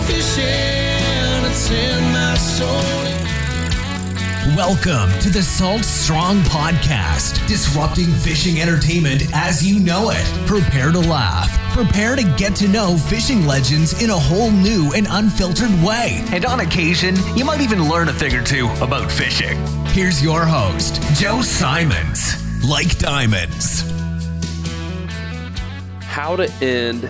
fishing, it's in my soul. Welcome to the Salt Strong Podcast, disrupting fishing entertainment as you know it. Prepare to laugh. Prepare to get to know fishing legends in a whole new and unfiltered way. And on occasion, you might even learn a thing or two about fishing. Here's your host, Joe Simons. Like diamonds. How to end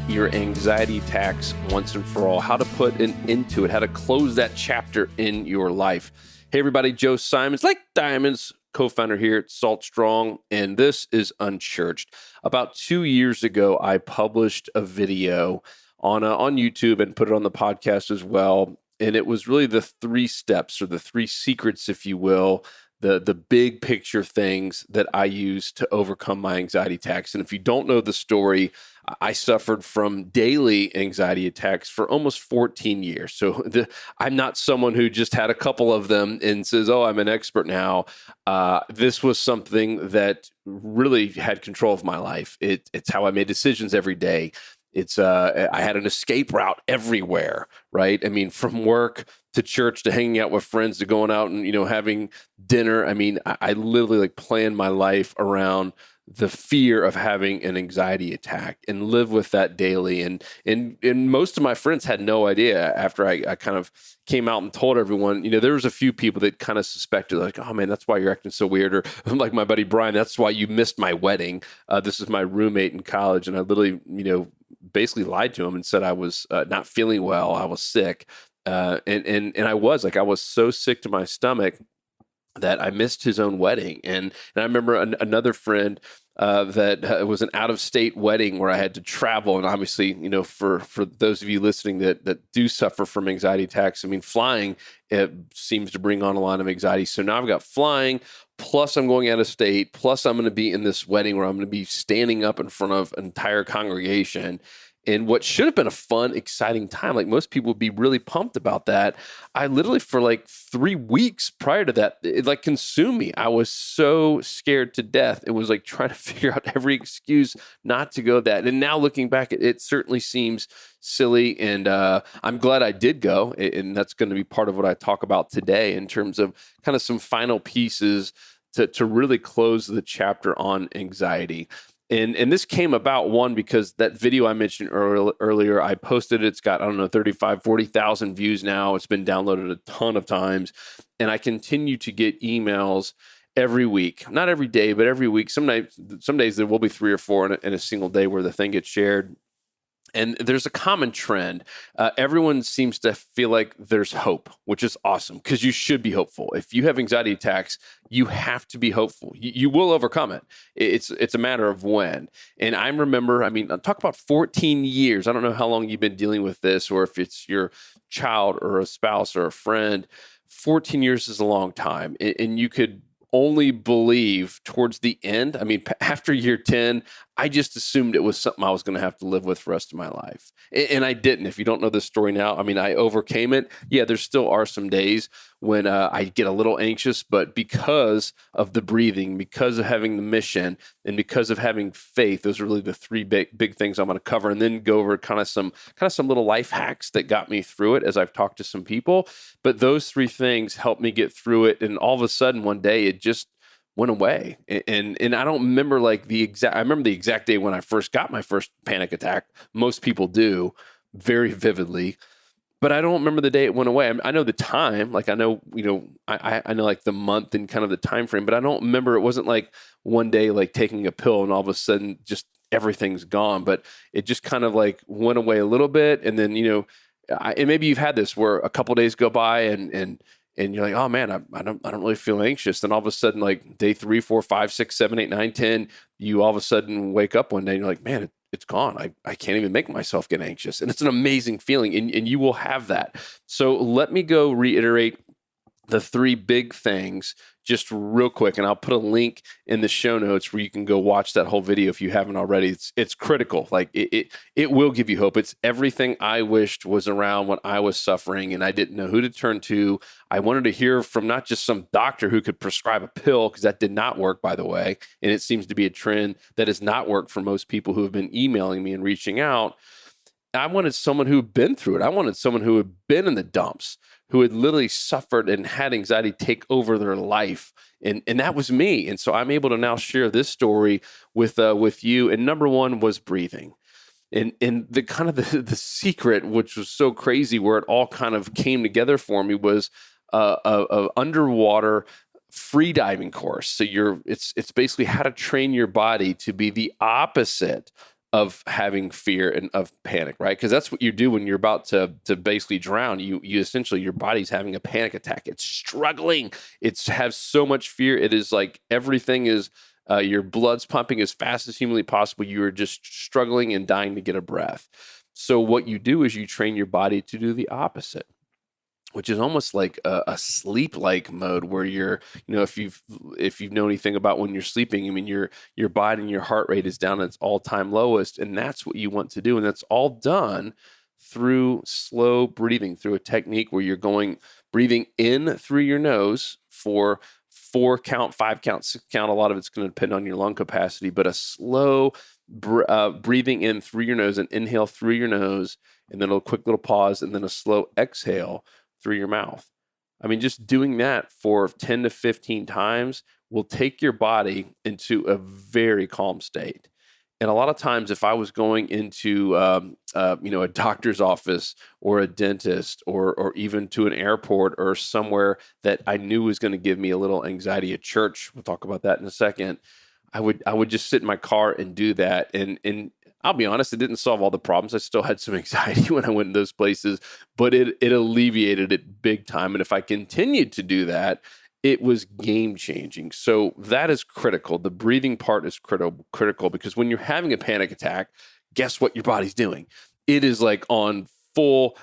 your anxiety attacks once and for all. How to put an end to it. How to close that chapter in your life. Hey everybody, Joe Simons, Like Diamonds, co-founder here at Salt Strong, and this is Unchurched. About 2 years ago, I published a video on YouTube and put it on the podcast as well, and it was really the 3 steps or the 3 secrets, if you will, the big picture things that I use to overcome my anxiety attacks. And if you don't know the story, I suffered from daily anxiety attacks for almost 14 years. So I'm not someone who just had a couple of them and says, oh, I'm an expert now. This was something that really had control of my life. It's how I made decisions every day. I had an escape route everywhere, right? I mean, from work to church to hanging out with friends to going out and, having dinner. I mean, I literally planned my life around the fear of having an anxiety attack and live with that daily. And most of my friends had no idea after I kind of came out and told everyone. There was a few people that kind of suspected, like, oh man, that's why you're acting so weird. Or like my buddy Brian, that's why you missed my wedding. This is my roommate in college. And I literally, basically lied to him and said I was not feeling well. I was sick. And I was so sick to my stomach that I missed his own wedding. And I remember another friend that was an out-of-state wedding where I had to travel. And obviously, for those of you listening that do suffer from anxiety attacks, I mean, flying, it seems to bring on a lot of anxiety. So now I've got flying, plus I'm going out of state, plus I'm going to be in this wedding where I'm going to be standing up in front of an entire congregation. And what should have been a fun, exciting time, like most people would be really pumped about that. I literally, for 3 weeks prior to that, it consumed me. I was so scared to death. It was trying to figure out every excuse not to go that. And now looking back, it certainly seems silly. And I'm glad I did go. And that's going to be part of what I talk about today in terms of kind of some final pieces to really close the chapter on anxiety. And this came about, one, because that video I mentioned earlier, I posted it. It's got, 40,000 views now. It's been downloaded a ton of times. And I continue to get emails every week. Not every day, but every week. Some days there will be 3 or 4 in a single day where the thing gets shared. And there's a common trend. Everyone seems to feel like there's hope, which is awesome because you should be hopeful. If you have anxiety attacks, you have to be hopeful. You will overcome it. It's a matter of when. And I remember, talk about 14 years. I don't know how long you've been dealing with this, or if it's your child or a spouse or a friend. 14 years is a long time. And you could only believe towards the end. After year 10, I just assumed it was something I was going to have to live with for the rest of my life. And I didn't. If you don't know this story now, I overcame it. Yeah, there still are some days when I get a little anxious, but because of the breathing, because of having the mission, and because of having faith, those are really the 3 big things I'm going to cover, and then go over kind of some little life hacks that got me through it as I've talked to some people. But those 3 things helped me get through it. And all of a sudden one day it just went away. And I don't remember I remember the exact day when I first got my first panic attack. Most people do, very vividly, but I don't remember the day it went away. I know the time, I know, I know the month and kind of the time frame, but I don't remember. It wasn't one day, taking a pill and all of a sudden just everything's gone, but it just kind of went away a little bit. And then, and maybe you've had this where a couple days go by and you're like, oh man, I don't really feel anxious. Then all of a sudden, day 3, 4, 5, 6, 7, 8, 9, 10, you all of a sudden wake up one day and you're like, man, it's gone. I can't even make myself get anxious. And it's an amazing feeling. And you will have that. So let me go reiterate the 3 big things just real quick, and I'll put a link in the show notes where you can go watch that whole video if you haven't already. It's critical. It will give you hope. It's everything I wished was around when I was suffering and I didn't know who to turn to. I wanted to hear from not just some doctor who could prescribe a pill, because that did not work, by the way. And it seems to be a trend that has not worked for most people who have been emailing me and reaching out. I wanted someone who had been through it. I wanted someone who had been in the dumps, who had literally suffered and had anxiety take over their life. And that was me. And so I'm able to now share this story with you. And number one was breathing. And the kind of the secret, which was so crazy, where it all kind of came together for me, was a underwater free diving course. So it's basically how to train your body to be the opposite of having fear and of panic, right? Because that's what you do when you're about to basically drown. You essentially, your body's having a panic attack. It's struggling. It's has so much fear. It is like everything is your blood's pumping as fast as humanly possible. You are just struggling and dying to get a breath. So what you do is you train your body to do the opposite, which is almost like a sleep-like mode, where you're, if you've known anything about when you're sleeping, I mean, your body and your heart rate is down at its all-time lowest, and that's what you want to do. And that's all done through slow breathing, through a technique where you're breathing in through your nose for 4 count, 5 count, 6 count. A lot of it's going to depend on your lung capacity, but a slow breathing in through your nose, and inhale through your nose, and then a quick little pause, and then a slow exhale through your mouth. I mean, just doing that for 10 to 15 times will take your body into a very calm state. And a lot of times, if I was going into, a doctor's office or a dentist or even to an airport or somewhere that I knew was going to give me a little anxiety, at church, we'll talk about that in a second, I would just sit in my car and do that. And I'll be honest, it didn't solve all the problems. I still had some anxiety when I went in those places, but it alleviated it big time. And if I continued to do that, it was game changing. So that is critical. The breathing part is critical because when you're having a panic attack, guess what your body's doing? It is like on full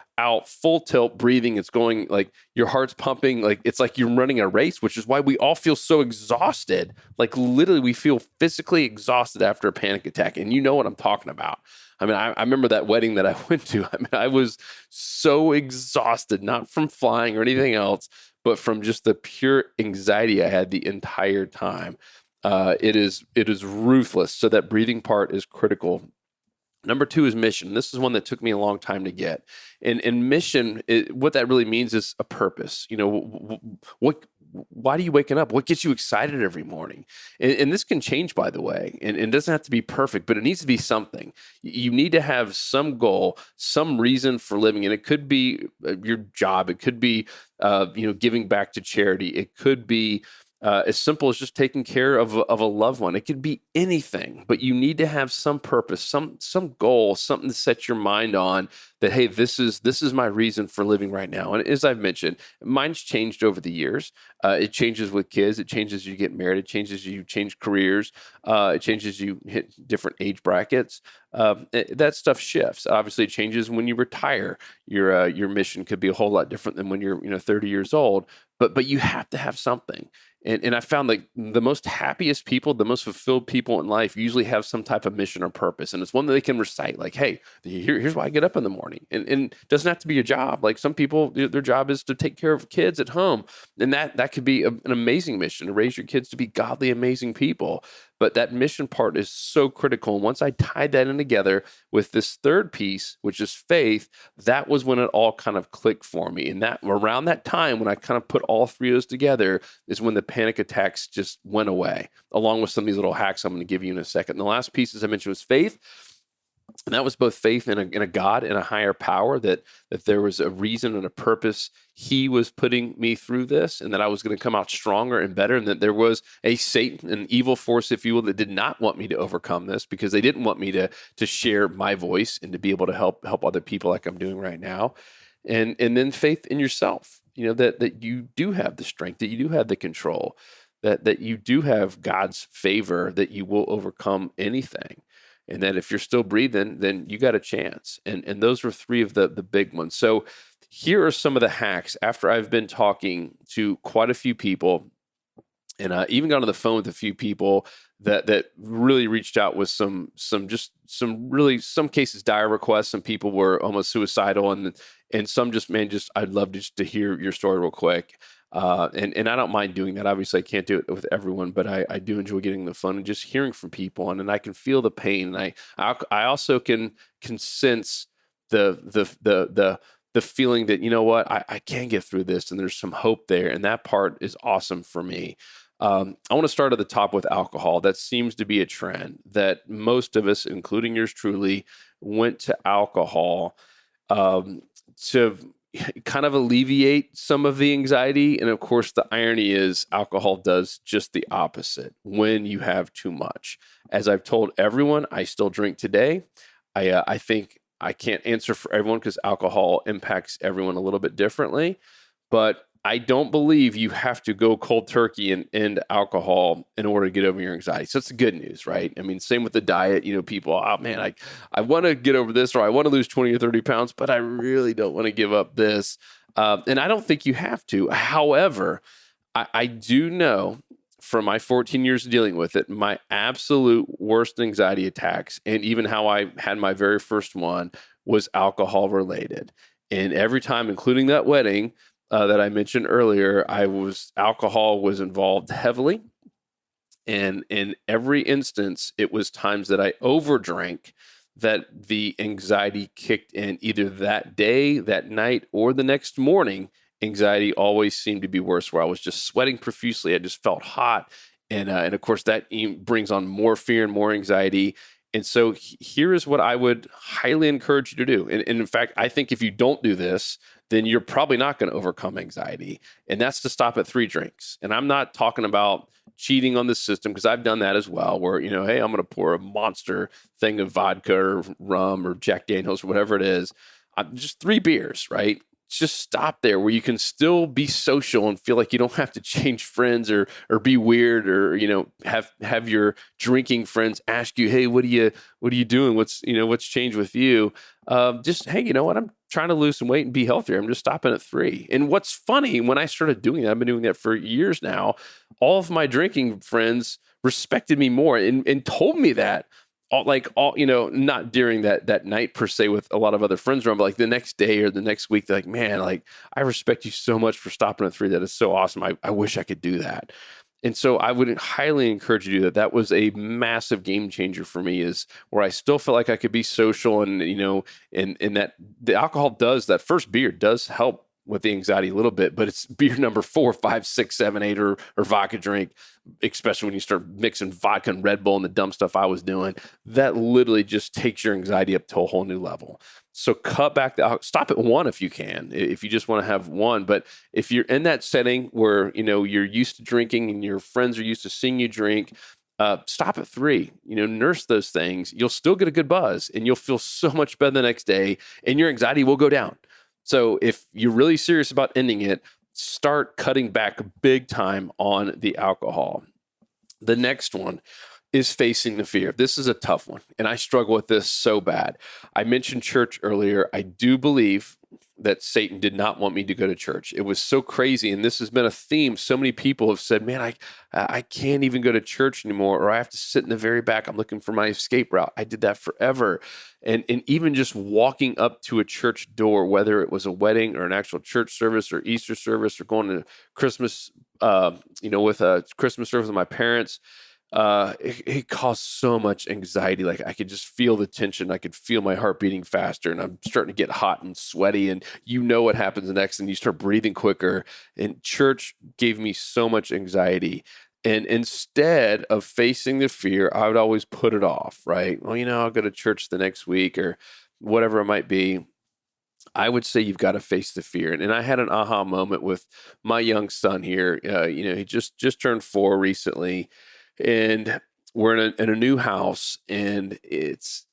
tilt breathing. It's going like your heart's pumping, like it's like you're running a race, which is why we all feel so exhausted. Like literally we feel physically exhausted after a panic attack. And you know what I'm talking about. I mean, I remember that wedding that I went to. I mean, I was so exhausted, not from flying or anything else, but from just the pure anxiety I had the entire time. It is ruthless. So that breathing part is critical. Number 2 is mission. This is one that took me a long time to get. And mission, what that really means is a purpose. Why are you waking up? What gets you excited every morning? And this can change, by the way, and it doesn't have to be perfect, but it needs to be something. You need to have some goal, some reason for living. And it could be your job. It could be, giving back to charity. It could be as simple as just taking care of a loved one. It could be anything, but you need to have some purpose, some goal, something to set your mind on that, hey, this is my reason for living right now. And as I've mentioned, mine's changed over the years. It changes with kids. It changes as you get married. It changes as you change careers. It changes as you hit different age brackets. That stuff shifts. Obviously, it changes when you retire. Your mission could be a whole lot different than when you're 30 years old. But you have to have something. And I found like the most happiest people, the most fulfilled people in life usually have some type of mission or purpose. And it's one that they can recite, like, hey, here's why I get up in the morning. And it doesn't have to be your job. Like some people, their job is to take care of kids at home. And that could be an amazing mission, to raise your kids to be godly, amazing people. But that mission part is so critical. And once I tied that in together with this third piece, which is faith, that was when it all kind of clicked for me. And that around that time, when I kind of put all 3 of those together, is when the panic attacks just went away, along with some of these little hacks I'm going to give you in a second. And the last piece, as I mentioned, was faith. And that was both faith in a God and a higher power, that there was a reason and a purpose. He was putting me through this, and that I was going to come out stronger and better, and that there was a Satan, an evil force, if you will, that did not want me to overcome this, because they didn't want me to share my voice and to be able to help other people like I'm doing right now. And then faith in yourself, that you do have the strength, that you do have the control, that you do have God's favor, that you will overcome anything. And that if you're still breathing, then you got a chance. And those were 3 of the big ones. So here are some of the hacks after I've been talking to quite a few people, and even got on the phone with a few people that really reached out with some cases dire requests. Some people were almost suicidal, and some just, I'd love to hear your story real quick. And I don't mind doing that. Obviously, I can't do it with everyone, but I do enjoy getting the phone and just hearing from people, and I can feel the pain. And I also can sense the feeling that, you know what, I can get through this and there's some hope there. And that part is awesome for me. I want to start at the top with alcohol. That seems to be a trend that most of us, including yours truly, went to alcohol to kind of alleviate some of the anxiety. And of course, the irony is alcohol does just the opposite when you have too much. As I've told everyone, I still drink today. I think I can't answer for everyone because alcohol impacts everyone a little bit differently, but I don't believe you have to go cold turkey and end alcohol in order to get over your anxiety. So that's the good news, right? I mean, same with the diet. People, oh man, I want to get over this, or I want to lose 20 or 30 pounds, but I really don't want to give up this. And I don't think you have to. However, I do know from my 14 years of dealing with it, my absolute worst anxiety attacks, and even how I had my very first one, was alcohol related. And every time, including that wedding, that I mentioned earlier, alcohol was involved heavily. And in every instance, it was times that I overdrank that the anxiety kicked in either that day, that night, or the next morning. Anxiety always seemed to be worse, where I was just sweating profusely. I just felt hot. And of course, that brings on more fear and more anxiety. And so here is what I would highly encourage you to do. And in fact, I think if you don't do this, then you're probably not going to overcome anxiety. And that's to stop at 3 drinks. And I'm not talking about cheating on the system, because I've done that as well, where, hey, I'm going to pour a monster thing of vodka or rum or Jack Daniels or whatever it is. Just 3 beers, right? Just stop there, where you can still be social and feel like you don't have to change friends or be weird, or have your drinking friends ask you, hey, what are you doing? What's changed with you? Just, hey, you know what? I'm trying to lose some weight and be healthier. I'm just stopping at 3. And what's funny, when I started doing that, I've been doing that for years now, all of my drinking friends respected me more and told me that. Not during that night per se with a lot of other friends around, but like the next day or the next week, they're like, man, I respect you so much for stopping at 3. That is so awesome. I wish I could do that. And so I would highly encourage you to do that. That was a massive game changer for me, is where I still felt like I could be social, and that the alcohol that first beer does help with the anxiety a little bit, but it's beer number 4, 5, 6, 7, 8, or vodka drink, especially when you start mixing vodka and Red Bull and the dumb stuff I was doing, that literally just takes your anxiety up to a whole new level. So cut back stop at 1 if you can, if you just want to have 1. But if you're in that setting where, you're used to drinking and your friends are used to seeing you drink, stop at 3, nurse those things. You'll still get a good buzz and you'll feel so much better the next day, and your anxiety will go down. So if you're really serious about ending it, start cutting back big time on the alcohol. The next one is facing the fear. This is a tough one, and I struggle with this so bad. I mentioned church earlier. I do believe that Satan did not want me to go to church. It was so crazy, and this has been a theme. So many people have said, man, I can't even go to church anymore, or I have to sit in the very back. I'm looking for my escape route. I did that forever. And even just walking up to a church door, whether it was a wedding or an actual church service or Easter service, or going to Christmas, with a Christmas service with my parents, it caused so much anxiety. Like, I could just feel the tension. I could feel my heart beating faster, and I'm starting to get hot and sweaty, and what happens next, and you start breathing quicker. And church gave me so much anxiety. And instead of facing the fear, I would always put it off, right? Well, I'll go to church the next week or whatever it might be. I would say you've got to face the fear. And I had an aha moment with my young son here. He just turned 4 recently, and we're in a new house, and it's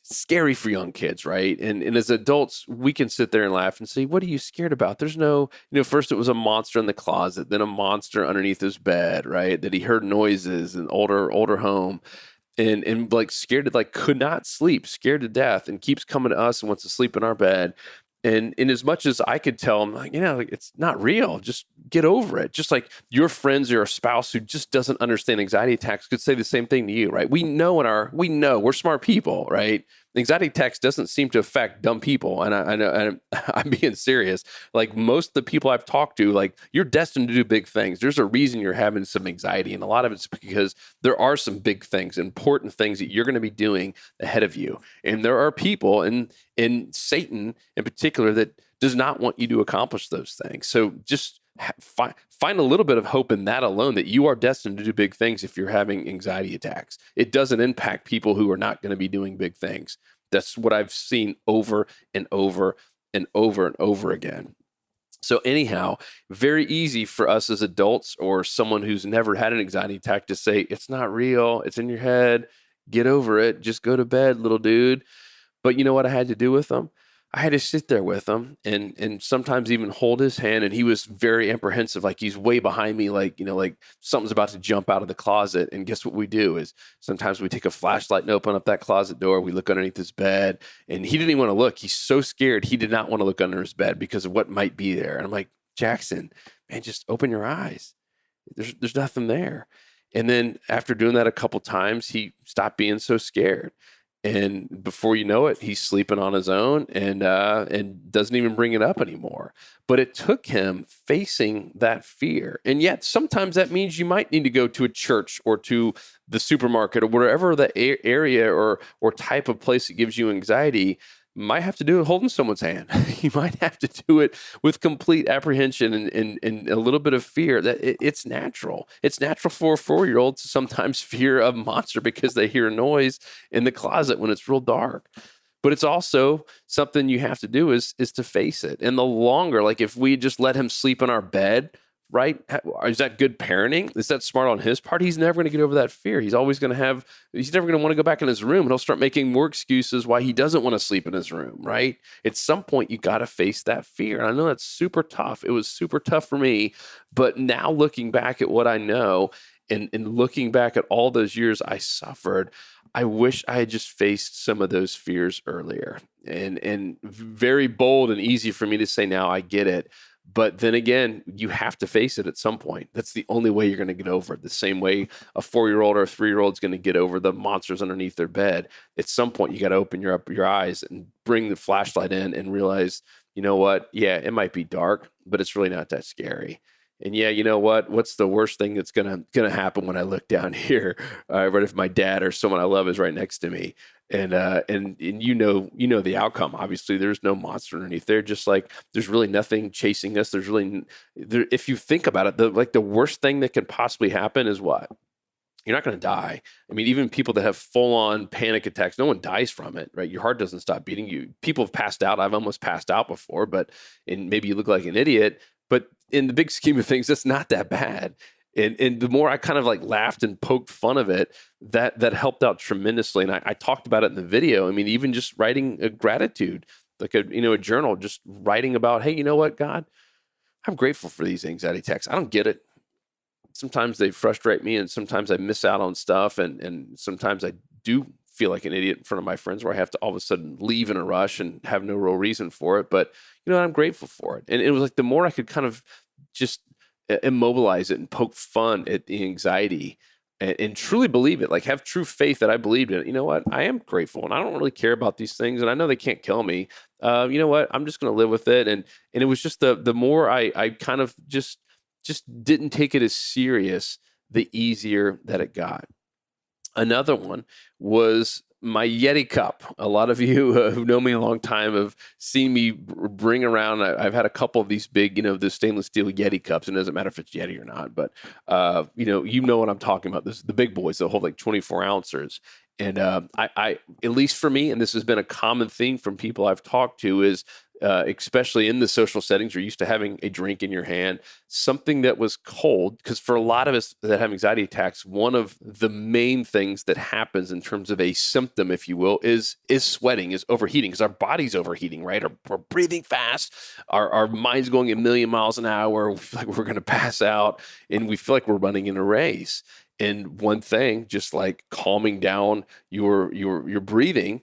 scary for young kids, right? And as adults, we can sit there and laugh and say, what are you scared about? There's no, first it was a monster in the closet, then a monster underneath his bed, right? That he heard noises in older home. And like scared to, could not sleep, scared to death, and keeps coming to us and wants to sleep in our bed. And in as much as I could tell him, it's not real, just get over it. Just like your friends or a spouse who just doesn't understand anxiety attacks could say the same thing to you, right? We know we're smart people, right? anxiety attacks doesn't seem to affect dumb people. And I know, and I'm being serious. Like most of the people I've talked to, like you're destined to do big things. There's a reason you're having some anxiety. And a lot of it's because there are some big things, important things that you're going to be doing ahead of you. And there are people in Satan in particular that does not want you to accomplish those things. So just find a little bit of hope in that alone, that you are destined to do big things if you're having anxiety attacks. It doesn't impact people who are not going to be doing big things. That's what I've seen over and over and over and over again. So anyhow, very easy for us as adults or someone who's never had an anxiety attack to say, it's not real. It's in your head. Get over it. Just go to bed, little dude. But you know what I had to do with them? I had to sit there with him and sometimes even hold his hand. And he was very apprehensive. Like he's way behind me, like, like something's about to jump out of the closet. And guess what we do is sometimes we take a flashlight and open up that closet door. We look underneath his bed and he didn't even want to look. He's so scared. He did not want to look under his bed because of what might be there. And I'm like, Jackson, man, just open your eyes. There's nothing there. And then after doing that a couple times, he stopped being so scared. And before you know it, he's sleeping on his own and doesn't even bring it up anymore. But it took him facing that fear. And yet sometimes that means you might need to go to a church or to the supermarket or wherever the area or type of place that gives you anxiety. Might have to do it holding someone's hand. You might have to do it with complete apprehension and a little bit of fear. That it's natural. It's natural for a 4-year-old to sometimes fear a monster because they hear a noise in the closet when it's real dark. But it's also something you have to do is to face it. And the longer, like if we just let him sleep in our bed, right? Is that good parenting? Is that smart on his part? He's never going to get over that fear. He's never going to want to go back in his room, and he'll start making more excuses why he doesn't want to sleep in his room, right? At some point, you got to face that fear. And I know that's super tough. It was super tough for me. But now looking back at what I know and looking back at all those years I suffered, I wish I had just faced some of those fears earlier. And very bold and easy for me to say now, I get it. But then again, you have to face it at some point. That's the only way you're going to get over it. The same way a 4-year-old or a 3-year-old is going to get over the monsters underneath their bed. At some point, you got to open your eyes and bring the flashlight in and realize, you know what? Yeah, it might be dark, but it's really not that scary. And yeah, you know what? What's the worst thing that's gonna happen when I look down here? Right, if my dad or someone I love is right next to me, and you know the outcome. Obviously, there's no monster underneath there. Just like there's really nothing chasing us. There's really if you think about it, the worst thing that can possibly happen is what? You're not going to die. I mean, even people that have full-on panic attacks, no one dies from it, right? Your heart doesn't stop beating. People have passed out. I've almost passed out before, and maybe you look like an idiot. But in the big scheme of things, that's not that bad. And the more I kind of like laughed and poked fun of it, that helped out tremendously. And I talked about it in the video. I mean, even just writing a gratitude, like a journal, just writing about, hey, you know what, God, I'm grateful for these anxiety attacks. I don't get it. Sometimes they frustrate me, and sometimes I miss out on stuff, and sometimes I do feel like an idiot in front of my friends where I have to all of a sudden leave in a rush and have no real reason for it. But I'm grateful for it. And it was like the more I could kind of just immobilize it and poke fun at the anxiety and truly believe it, like have true faith that I believed in it. You know what? I am grateful, and I don't really care about these things, and I know they can't kill me. You know what? I'm just going to live with it. And it was just the more I kind of just didn't take it as serious, the easier that it got. Another one was my Yeti cup. A lot of you who know me a long time have seen me bring around. I've had a couple of these big, the stainless steel Yeti cups. And it doesn't matter if it's Yeti or not, but you know what I'm talking about. This is the big boys that hold like 24 ounces. And I, at least for me, and this has been a common theme from people I've talked to, is especially in the social settings, you're used to having a drink in your hand, something that was cold. Because for a lot of us that have anxiety attacks, one of the main things that happens in terms of a symptom, if you will, is sweating, is overheating, because our body's overheating, right? We're breathing fast, our mind's going a million miles an hour, we feel like we're going to pass out, and we feel like we're running in a race. And one thing, just like calming down your breathing,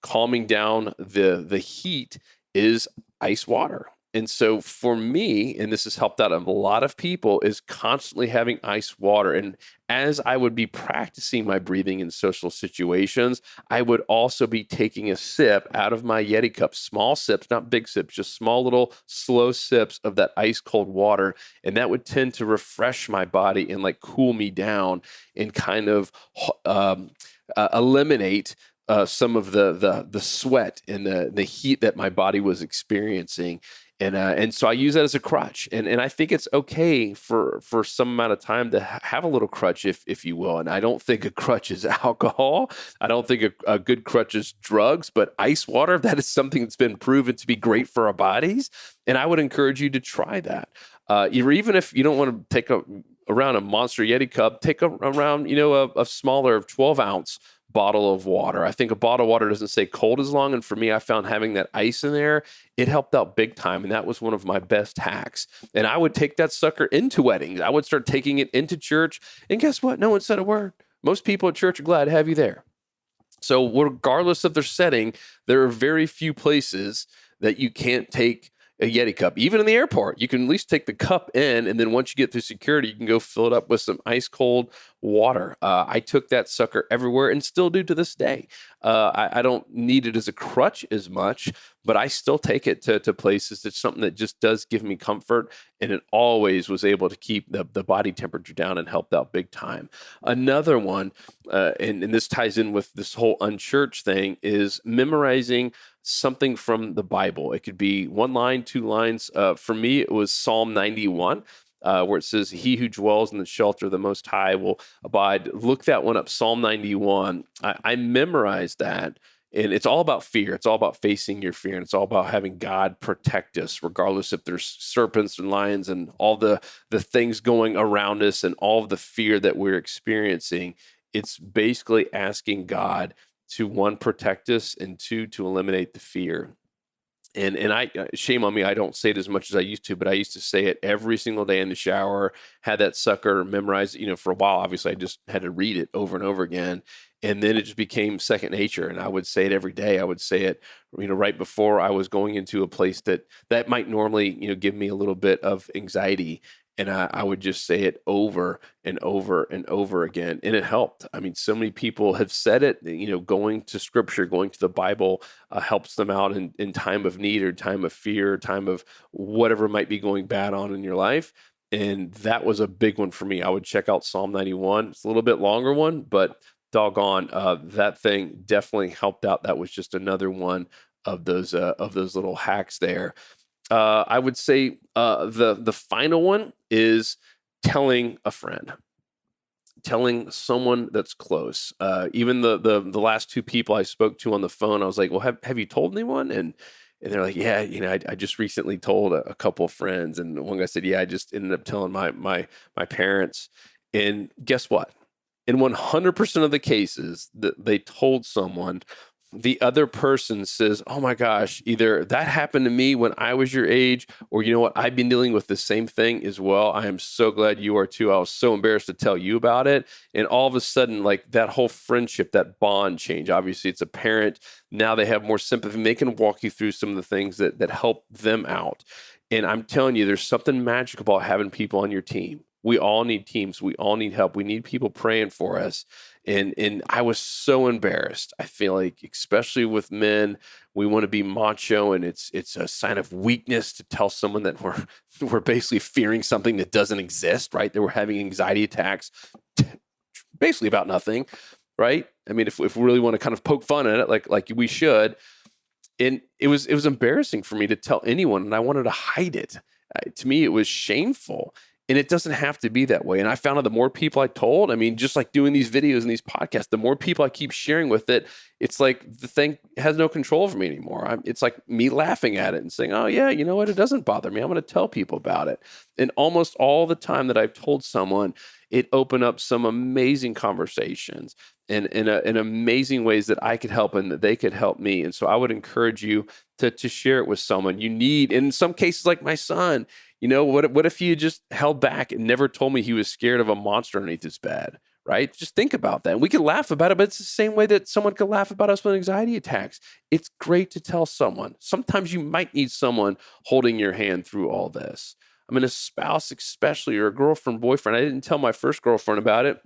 calming down the heat, is ice water. And so for me, and this has helped out a lot of people, is constantly having ice water. And as I would be practicing my breathing in social situations, I would also be taking a sip out of my Yeti cup, small sips, not big sips, just small little slow sips of that ice cold water. And that would tend to refresh my body and like cool me down and kind of eliminate some of the sweat and the heat that my body was experiencing. And so I use that as a crutch, and I think it's okay for some amount of time to have a little crutch, if you will. And I don't think a crutch is alcohol. I don't think a good crutch is drugs, but ice water, that is something that's been proven to be great for our bodies. And I would encourage you to try that. Even if you don't want to take around a Monster Yeti cup, take around a smaller 12-ounce bottle of water. I think a bottle of water doesn't stay cold as long. And for me, I found having that ice in there, it helped out big time. And that was one of my best hacks. And I would take that sucker into weddings. I would start taking it into church. And guess what? No one said a word. Most people at church are glad to have you there. So regardless of their setting, there are very few places that you can't take a Yeti cup. Even in the airport, you can at least take the cup in, and then once you get through security, you can go fill it up with some ice cold water. I took that sucker everywhere and still do to this day. I don't need it as a crutch as much, but I still take it to places. It's something that just does give me comfort, and it always was able to keep the body temperature down and helped out big time. Another one, and this ties in with this whole unchurched thing, is memorizing something from the Bible. It could be one line, two lines. For me, it was Psalm 91. Where it says, "He who dwells in the shelter of the Most High will abide." Look that one up, Psalm 91. I memorized that, and it's all about fear. It's all about facing your fear, and it's all about having God protect us, regardless if there's serpents and lions and all the things going around us and all of the fear that we're experiencing. It's basically asking God to, one, protect us, and two, to eliminate the fear. And I, shame on me, I don't say it as much as I used to, but I used to say it every single day in the shower, had that sucker memorized. For a while, obviously, I just had to read it over and over again. And then it just became second nature. And I would say it every day. I would say it, right before I was going into a place that might normally, give me a little bit of anxiety. And I would just say it over and over and over again. And it helped. I mean, so many people have said it, going to scripture, going to the Bible helps them out in time of need or time of fear, time of whatever might be going bad on in your life. And that was a big one for me. I would check out Psalm 91. It's a little bit longer one, but doggone, that thing definitely helped out. That was just another one of those little hacks there. I would say the final one is telling a friend, telling someone that's close. Even the last two people I spoke to on the phone, I was like, "Well, have you told anyone?" And they're like, "Yeah, I just recently told a couple of friends." And one guy said, "Yeah, I just ended up telling my parents." And guess what? In 100% of the cases that they told someone, the other person says, "Oh my gosh, either that happened to me when I was your age, or you know what, I've been dealing with the same thing as well. I am so glad you are too. I was so embarrassed to tell you about it." And all of a sudden, like that whole friendship, that bond change. Obviously, it's a parent. Now they have more sympathy, and they can walk you through some of the things that help them out. And I'm telling you, there's something magic about having people on your team. We all need teams. We all need help. We need people praying for us. And I was so embarrassed. I feel like, especially with men, we want to be macho, and it's a sign of weakness to tell someone that we're basically fearing something that doesn't exist, right? That we're having anxiety attacks, basically about nothing, right? I mean, if we really want to kind of poke fun at it, like we should. And it was embarrassing for me to tell anyone, and I wanted to hide it. To me, it was shameful. And it doesn't have to be that way. And I found out the more people I told, I mean, just like doing these videos and these podcasts, the more people I keep sharing with it, it's like the thing has no control over me anymore. It's like me laughing at it and saying, "Oh yeah, you know what? It doesn't bother me. I'm going to tell people about it." And almost all the time that I've told someone, it opened up some amazing conversations and in amazing ways that I could help and that they could help me. And so I would encourage you to share it with someone you need. In some cases, like my son, what if he just held back and never told me he was scared of a monster underneath his bed, right? Just think about that. And we can laugh about it, but it's the same way that someone could laugh about us with anxiety attacks. It's great to tell someone. Sometimes you might need someone holding your hand through all this. I mean, a spouse especially, or a girlfriend, boyfriend. I didn't tell my first girlfriend about it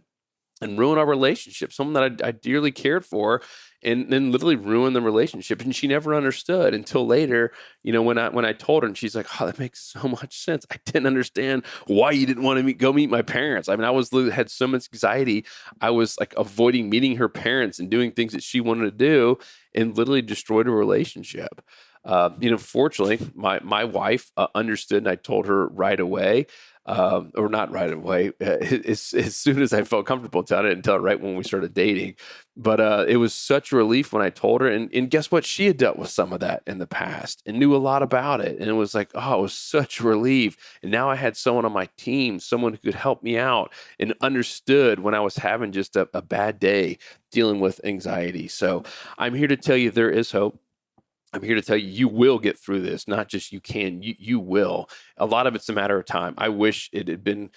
and ruin our relationship, someone that I dearly cared for, and then literally ruin the relationship. And she never understood until later, when I told her, and she's like, oh, that makes so much sense. I didn't understand why you didn't want to go meet my parents. I mean, had so much anxiety. I was like avoiding meeting her parents and doing things that she wanted to do, and literally destroyed a relationship. Fortunately, my wife understood, and I told her right away. Or not right away, as soon as I felt comfortable telling it, and tell it right when we started dating. But it was such a relief when I told her. And guess what? She had dealt with some of that in the past and knew a lot about it. And it was like, oh, it was such a relief. And now I had someone on my team, someone who could help me out and understood when I was having just a bad day dealing with anxiety. So I'm here to tell you there is hope. I'm here to tell you, you will get through this. Not just you can, you will. A lot of it's a matter of time. I wish it had been,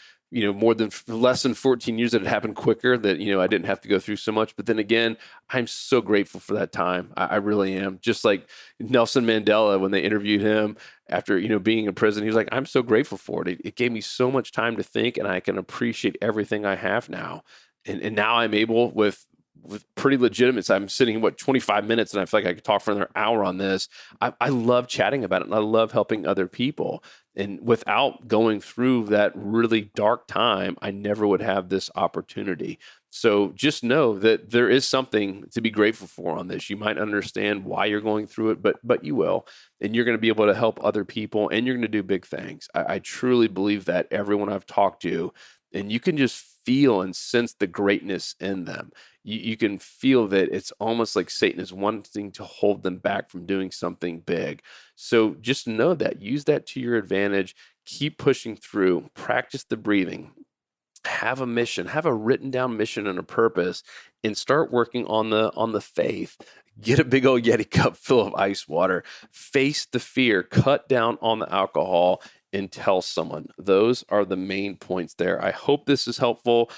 less than 14 years that it happened quicker, that, I didn't have to go through so much. But then again, I'm so grateful for that time. I really am. Just like Nelson Mandela, when they interviewed him after, being in prison, he was like, I'm so grateful for it. It gave me so much time to think, and I can appreciate everything I have now. And now I'm able with pretty legitimate. I'm sitting, 25 minutes, and I feel like I could talk for another hour on this. I love chatting about it, and I love helping other people. And without going through that really dark time, I never would have this opportunity. So just know that there is something to be grateful for on this. You might understand why you're going through it, but you will. And you're going to be able to help other people, and you're going to do big things. I truly believe that. Everyone I've talked to, and you can just feel and sense the greatness in them. You can feel that it's almost like Satan is wanting to hold them back from doing something big. So just know that. Use that to your advantage. Keep pushing through. Practice the breathing. Have a mission. Have a written down mission and a purpose, and start working on the faith. Get a big old Yeti cup full of ice water. Face the fear. Cut down on the alcohol, and tell someone. Those are the main points there. I hope this is helpful.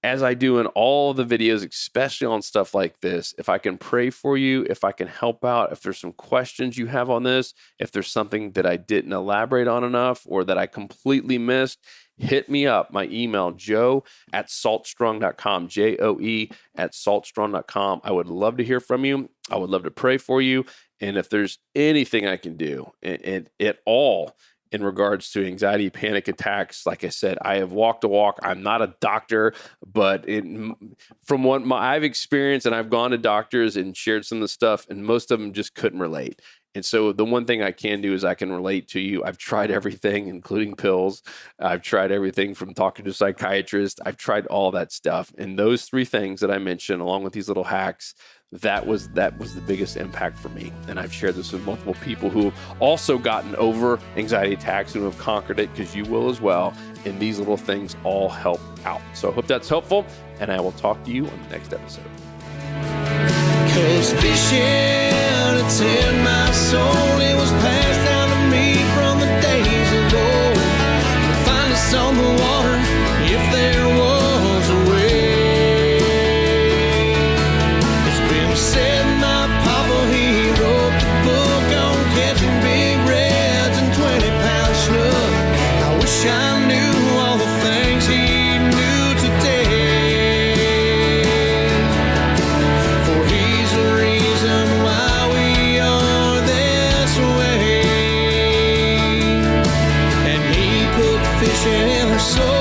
As I do in all the videos, especially on stuff like this, if I can pray for you, if I can help out, if there's some questions you have on this, if there's something that I didn't elaborate on enough or that I completely missed, hit me up. My email, joe@saltstrong.com, joe@saltstrong.com. I would love to hear from you. I would love to pray for you. And if there's anything I can do at all in regards to anxiety, panic attacks, like I said, I have walked a walk. I'm not a doctor, but from what I've experienced, and I've gone to doctors and shared some of the stuff, and most of them just couldn't relate. And so the one thing I can do is I can relate to you. I've tried everything, including pills. I've tried everything from talking to a psychiatrist. I've tried all that stuff. And those three things that I mentioned, along with these little hacks, that was the biggest impact for me. And I've shared this with multiple people who have also gotten over anxiety attacks and who have conquered it, because you will as well. And these little things all help out. So I hope that's helpful, and I will talk to you on the next episode. 'Cause fishing, it's in my soul. It was passed down to me from the days of old. Find us on the water if there was a way. It's been said my papa, he wrote the book on catching big reds and 20-pound snook. I wish I knew all the things he knew today. For he's the reason why we are this way. And he put fishing in her soul.